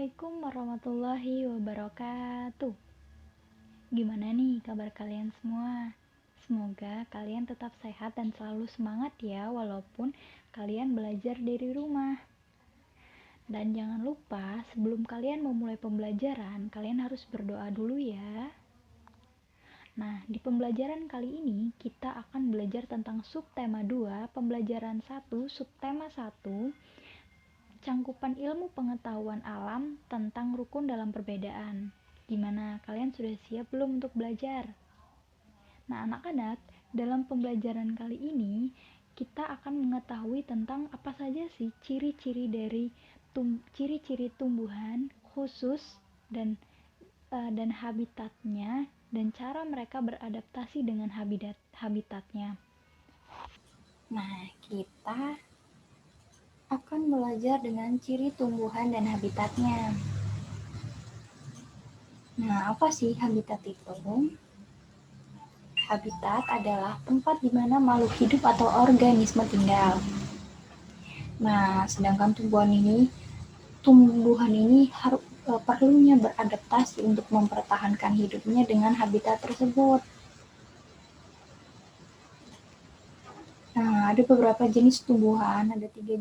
Assalamualaikum warahmatullahi wabarakatuh. Gimana nih kabar kalian semua? Semoga kalian tetap sehat dan selalu semangat ya walaupun kalian belajar dari rumah. Dan jangan lupa sebelum kalian memulai pembelajaran, kalian harus berdoa dulu ya. Nah, di pembelajaran kali ini kita akan belajar tentang subtema 2, pembelajaran 1, subtema 1, cangkupan ilmu pengetahuan alam tentang rukun dalam perbedaan. Gimana? Kalian sudah siap belum untuk belajar? Nah, anak-anak, dalam pembelajaran kali ini kita akan mengetahui tentang apa saja sih ciri-ciri tumbuhan khusus dan habitatnya dan cara mereka beradaptasi dengan habitatnya. Nah, kita akan belajar dengan ciri tumbuhan dan habitatnya. Nah, apa sih habitat itu? Habitat adalah tempat di mana makhluk hidup atau organisme tinggal. Nah, sedangkan tumbuhan ini perlunya beradaptasi untuk mempertahankan hidupnya dengan habitat tersebut. Nah, ada beberapa jenis tumbuhan, ada 3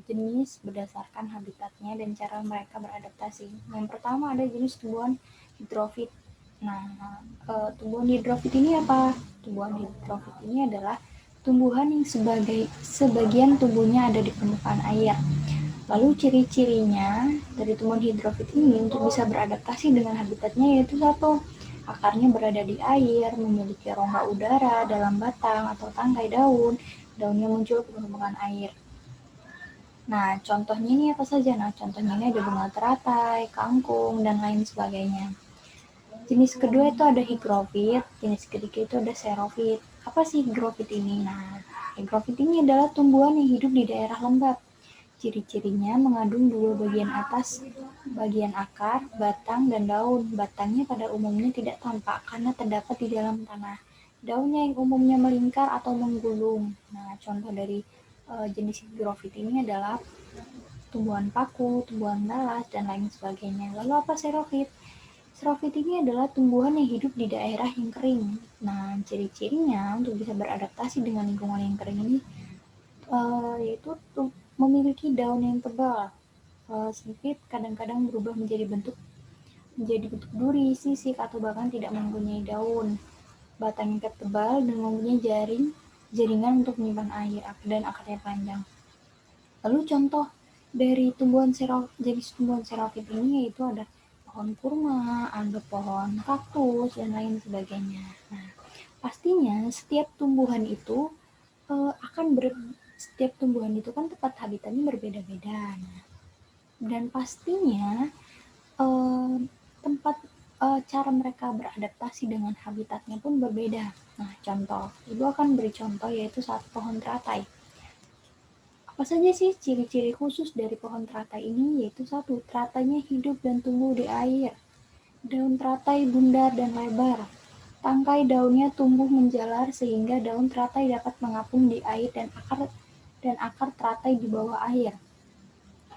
jenis berdasarkan habitatnya dan cara mereka beradaptasi. Yang pertama ada jenis tumbuhan hidrofit. Nah, tumbuhan hidrofit ini apa? Tumbuhan hidrofit ini adalah tumbuhan yang sebagian tubuhnya ada di permukaan air. Lalu ciri-cirinya dari tumbuhan hidrofit ini untuk bisa beradaptasi dengan habitatnya yaitu satu, akarnya berada di air, memiliki rongga udara dalam batang atau tangkai daun, daunnya muncul ke permukaan air. Nah, contohnya ini apa saja? Nah, contohnya ini ada bunga teratai, kangkung, dan lain sebagainya. Jenis kedua itu ada higrofit, jenis ketiga itu ada xerofit. Apa sih higrofit ini? Nah, higrofit ini adalah tumbuhan yang hidup di daerah lembab. Ciri-cirinya mengandung dua bagian atas, bagian akar, batang, dan daun. Batangnya pada umumnya tidak tampak karena terdapat di dalam tanah. Daunnya yang umumnya melingkar atau menggulung. Nah, contoh dari jenis higrofit ini adalah tumbuhan paku, tumbuhan lalas, dan lain sebagainya. Lalu apa xerofit? Xerofit ini adalah tumbuhan yang hidup di daerah yang kering. Nah, ciri-cirinya untuk bisa beradaptasi dengan lingkungan yang kering ini yaitu memiliki daun yang tebal, sempit, kadang-kadang berubah menjadi bentuk duri, sisik, atau bahkan tidak mempunyai daun. Batang yang tebal dan mempunyai jaringan untuk menyimpan air dan akarnya panjang. Lalu contoh dari jenis tumbuhan xerofit ini yaitu ada pohon kurma, ada pohon kaktus, dan lain sebagainya. Nah, pastinya setiap tumbuhan itu setiap tumbuhan itu kan tempat habitatnya berbeda-beda. Nah, dan pastinya cara mereka beradaptasi dengan habitatnya pun berbeda. Nah, contoh, Ibu akan beri contoh yaitu saat pohon teratai. Apa saja sih ciri-ciri khusus dari pohon teratai ini? Yaitu satu, teratainya hidup dan tumbuh di air. Daun teratai bundar dan lebar. Tangkai daunnya tumbuh menjalar sehingga daun teratai dapat mengapung di air dan akar teratai di bawah air.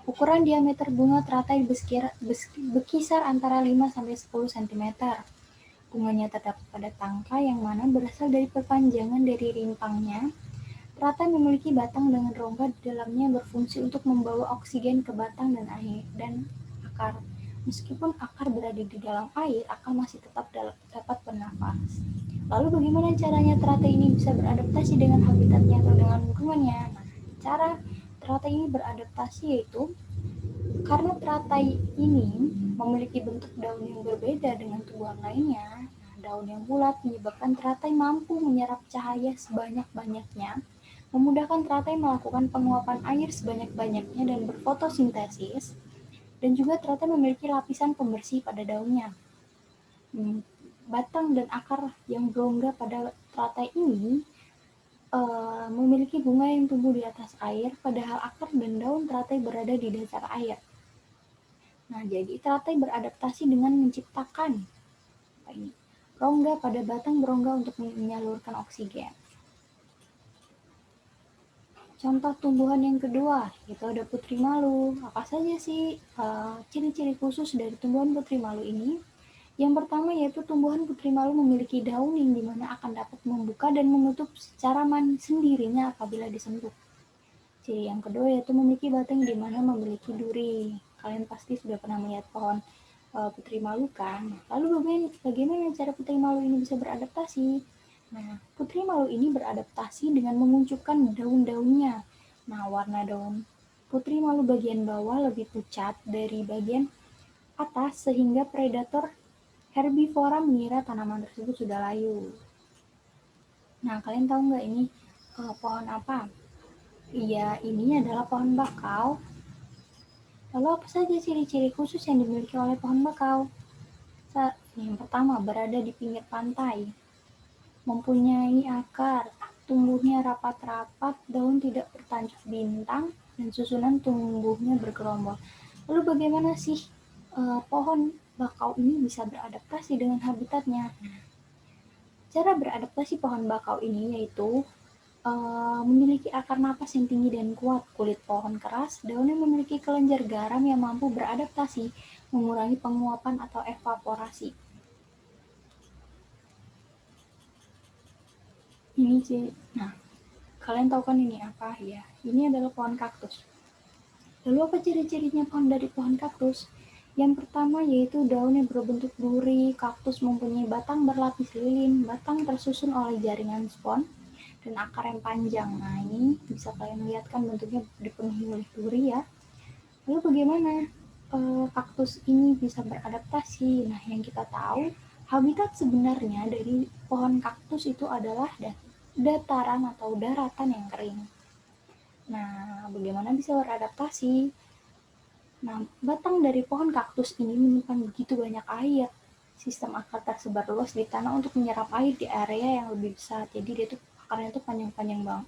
Ukuran diameter bunga teratai berkisar antara 5-10 cm. Bunganya terdapat pada tangkai yang mana berasal dari perpanjangan dari rimpangnya. Teratai memiliki batang dengan rongga di dalamnya berfungsi untuk membawa oksigen ke batang dan akar. Meskipun akar berada di dalam air, akar masih tetap dapat bernafas. Lalu bagaimana caranya teratai ini bisa beradaptasi dengan habitatnya atau dengan lingkungannya? Nah, cara teratai ini beradaptasi yaitu karena teratai ini memiliki bentuk daun yang berbeda dengan tumbuhan lainnya. Nah, daun yang bulat menyebabkan teratai mampu menyerap cahaya sebanyak-banyaknya, memudahkan teratai melakukan penguapan air sebanyak-banyaknya dan berfotosintesis, dan juga teratai memiliki lapisan pembersih pada daunnya. Batang dan akar yang berongga pada teratai ini memiliki bunga yang tumbuh di atas air, padahal akar dan daun teratai berada di dasar air. Nah, jadi teratai beradaptasi dengan menciptakan rongga pada batang berongga untuk menyalurkan oksigen. Contoh tumbuhan yang kedua, yaitu ada putri malu. Apa saja sih ciri-ciri khusus dari tumbuhan putri malu ini? Yang pertama yaitu tumbuhan putri malu memiliki daun yang dimana akan dapat membuka dan menutup secara sendirinya apabila disentuh. Ciri yang kedua yaitu memiliki batang di mana memiliki duri. Kalian pasti sudah pernah melihat pohon putri malu kan? Lalu bagaimana cara putri malu ini bisa beradaptasi? Nah, putri malu ini beradaptasi dengan mengunculkan daun-daunnya. Nah, warna daun putri malu bagian bawah lebih pucat dari bagian atas sehingga predator herbivora mengira tanaman tersebut sudah layu. Nah, kalian tahu nggak ini pohon apa? Iya, ini adalah pohon bakau. Lalu apa saja ciri-ciri khusus yang dimiliki oleh pohon bakau? Yang pertama, berada di pinggir pantai. Mempunyai akar, tumbuhnya rapat-rapat, daun tidak bertajuk bintang, dan susunan tumbuhnya bergerombol. Lalu bagaimana sih pohon bakau ini bisa beradaptasi dengan habitatnya? Cara beradaptasi pohon bakau ini yaitu memiliki akar napas yang tinggi dan kuat, kulit pohon keras, daunnya memiliki kelenjar garam yang mampu beradaptasi, mengurangi penguapan atau evaporasi. Ini sih, nah kalian tahu kan ini apa ya? Ini adalah pohon kaktus. Lalu apa ciri-cirinya dari pohon kaktus? Yang pertama yaitu daunnya berbentuk duri, kaktus mempunyai batang berlapis lilin, batang tersusun oleh jaringan spons, dan akar yang panjang. Nah, ini bisa kalian lihat kan bentuknya dipenuhi oleh duri ya. Lalu bagaimana kaktus ini bisa beradaptasi? Nah, yang kita tahu, habitat sebenarnya dari pohon kaktus itu adalah dataran atau daratan yang kering. Nah, bagaimana bisa beradaptasi? Nah, batang dari pohon kaktus ini menyimpan begitu banyak air. Sistem akar tersebar luas di tanah untuk menyerap air di area yang lebih besar. Jadi dia tuh akarnya tuh panjang-panjang banget.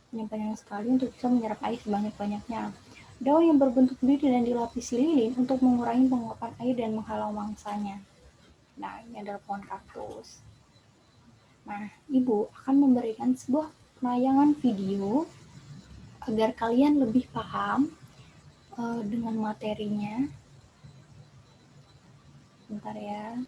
Panjang-panjang sekali untuk bisa menyerap air sebanyak-banyaknya. Daun yang berbentuk duri dan dilapisi lilin untuk mengurangi penguapan air dan menghalau mangsanya. Nah, ini adalah pohon kaktus. Nah, Ibu akan memberikan sebuah penayangan video agar kalian lebih paham dengan materinya. Bentar ya.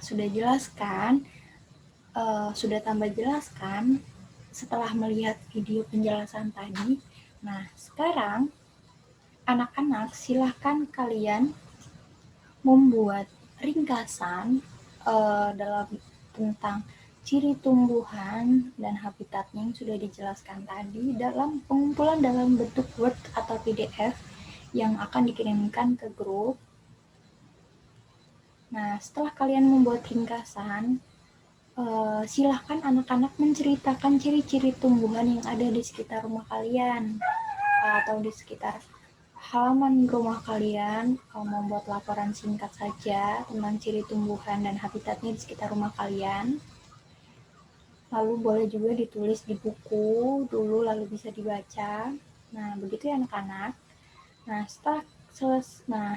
sudah jelaskan, sudah tambah jelaskan setelah melihat video penjelasan tadi. Nah, sekarang anak-anak silahkan kalian membuat ringkasan dalam tentang ciri tumbuhan dan habitatnya yang sudah dijelaskan tadi dalam pengumpulan dalam bentuk Word atau PDF yang akan dikirimkan ke grup. Nah, setelah kalian membuat ringkasan, silahkan anak-anak menceritakan ciri-ciri tumbuhan yang ada di sekitar rumah kalian atau di sekitar halaman rumah kalian. Membuat laporan singkat saja tentang ciri tumbuhan dan habitatnya di sekitar rumah kalian. Lalu boleh juga ditulis di buku dulu, lalu bisa dibaca. Nah, begitu ya anak-anak. Nah,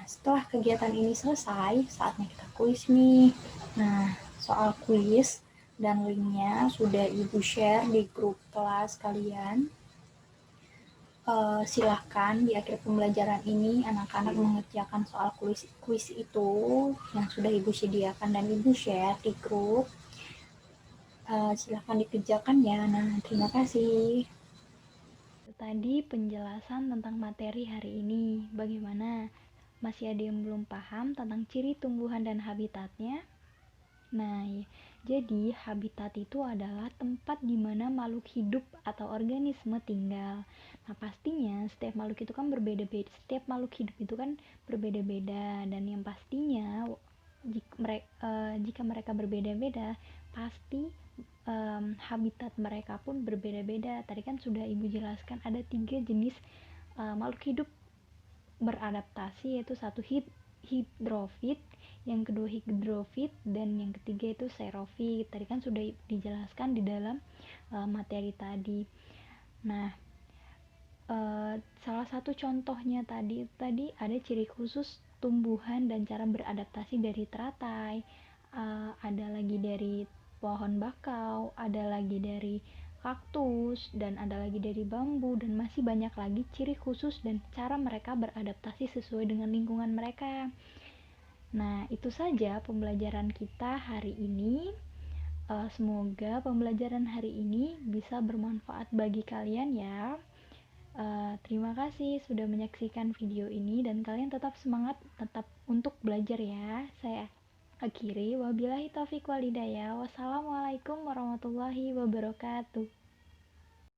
setelah kegiatan ini selesai, saatnya kita kuis nih. Nah, soal kuis dan linknya sudah Ibu share di grup kelas kalian. Silahkan di akhir pembelajaran ini anak-anak mengerjakan soal kuis itu yang sudah Ibu sediakan dan Ibu share di grup. Silahkan dikerjakan ya. Nah, terima kasih. Tadi penjelasan tentang materi hari ini. Bagaimana? Masih ada yang belum paham tentang ciri tumbuhan dan habitatnya? Nah, jadi habitat itu adalah tempat di mana makhluk hidup atau organisme tinggal. Nah, pastinya setiap makhluk itu kan berbeda-beda. Setiap makhluk hidup itu kan berbeda-beda, dan yang pastinya jika mereka berbeda-beda, pasti habitat mereka pun berbeda-beda. Tadi kan sudah Ibu jelaskan ada 3 jenis makhluk hidup beradaptasi, yaitu satu hidrofit, yang kedua hidrofit, dan yang ketiga itu xerofit. Tadi kan sudah dijelaskan di dalam materi tadi. Nah, salah satu contohnya tadi ada ciri khusus tumbuhan dan cara beradaptasi dari teratai, ada lagi dari pohon bakau, ada lagi dari kaktus, dan ada lagi dari bambu, dan masih banyak lagi ciri khusus dan cara mereka beradaptasi sesuai dengan lingkungan mereka. Nah, itu saja pembelajaran kita hari ini. Semoga pembelajaran hari ini bisa bermanfaat bagi kalian ya. Terima kasih sudah menyaksikan video ini, dan kalian tetap semangat, tetap untuk belajar ya. Saya akhiri, wabillahi taufiq walhidayah. Wassalamualaikum warahmatullahi wabarakatuh.